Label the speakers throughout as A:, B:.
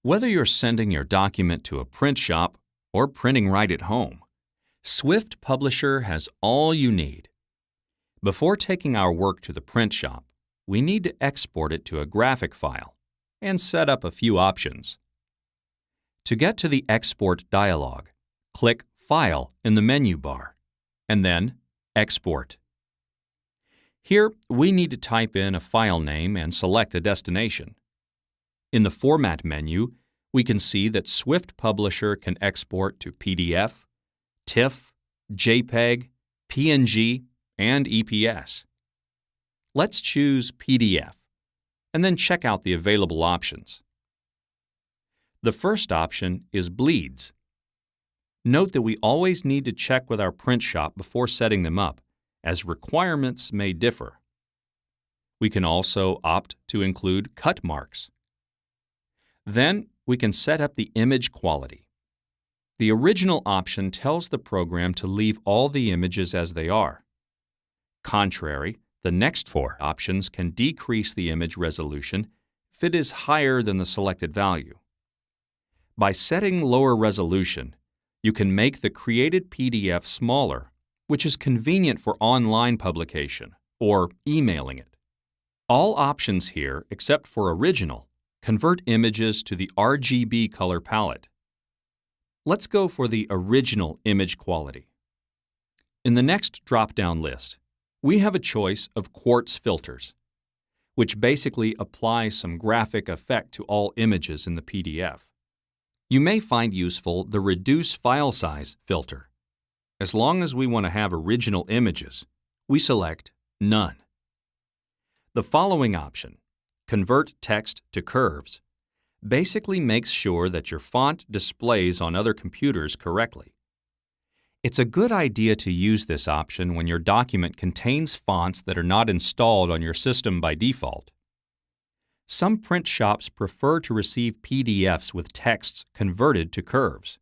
A: Whether you're sending your document to a print shop or printing right at home, Swift Publisher has all you need. Before taking our work to the print shop, we need to export it to a graphic file and set up a few options. To get to the Export dialog, click File in the menu bar, and then Export. Here, we need to type in a file name and select a destination. In the Format menu, we can see that Swift Publisher can export to PDF, TIFF, JPEG, PNG, and EPS. Let's choose PDF, and then check out the available options. The first option is Bleeds. Note that we always need to check with our print shop before setting them up, as requirements may differ. We can also opt to include cut marks. Then we can set up the image quality. The original option tells the program to leave all the images as they are. Contrary, the next four options can decrease the image resolution if it is higher than the selected value. By setting lower resolution, you can make the created PDF smaller, which is convenient for online publication or emailing it. All options here, except for Original, convert images to the RGB color palette. Let's go for the original image quality. In the next drop-down list, we have a choice of Quartz filters, which basically applies some graphic effect to all images in the PDF. You may find useful the Reduce File Size filter. As long as we want to have original images, we select None. The following option, Convert Text to Curves, basically makes sure that your font displays on other computers correctly. It's a good idea to use this option when your document contains fonts that are not installed on your system by default. Some print shops prefer to receive PDFs with texts converted to curves,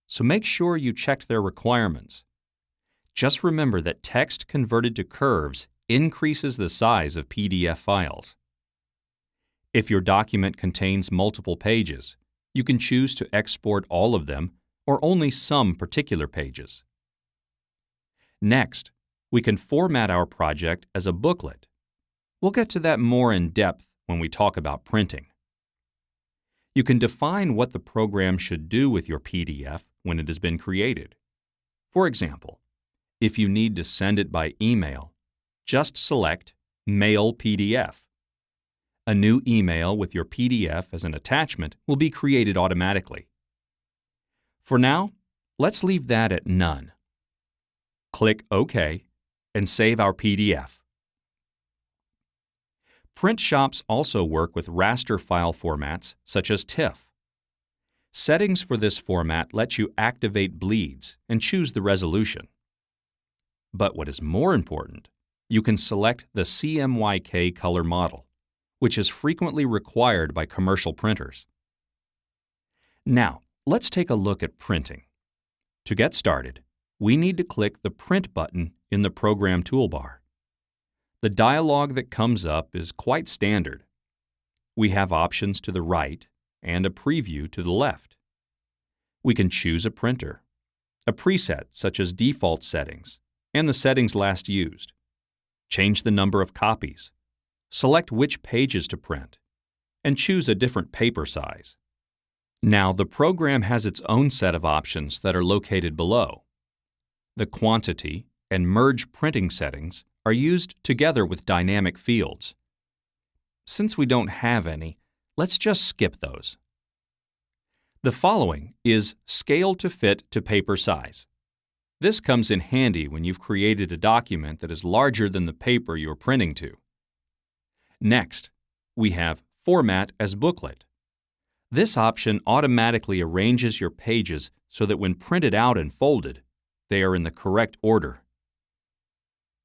A: so make sure you check their requirements. Just remember that text converted to curves increases the size of PDF files. If your document contains multiple pages, you can choose to export all of them or only some particular pages. Next, we can format our project as a booklet. We'll get to that more in depth when we talk about printing. You can define what the program should do with your PDF when it has been created. For example, if you need to send it by email, just select Mail PDF. A new email with your PDF as an attachment will be created automatically. For now, let's leave that at None. Click OK and save our PDF. Print shops also work with raster file formats such as TIFF. Settings for this format let you activate bleeds and choose the resolution. But what is more important, you can select the CMYK color model, which is frequently required by commercial printers. Now, let's take a look at printing. To get started, we need to click the Print button in the Program toolbar. The dialog that comes up is quite standard. We have options to the right and a preview to the left. We can choose a printer, a preset such as default settings, and the settings last used. Change the number of copies, select which pages to print, and choose a different paper size. Now, the program has its own set of options that are located below. The quantity and merge printing settings are used together with dynamic fields. Since we don't have any, let's just skip those. The following is Scale to Fit to Paper Size. This comes in handy when you've created a document that is larger than the paper you're printing to. Next, we have Format as Booklet. This option automatically arranges your pages so that when printed out and folded, they are in the correct order.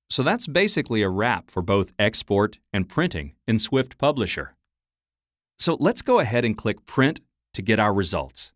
A: So that's basically a wrap for both export and printing in Swift Publisher. So let's go ahead and click Print to get our results.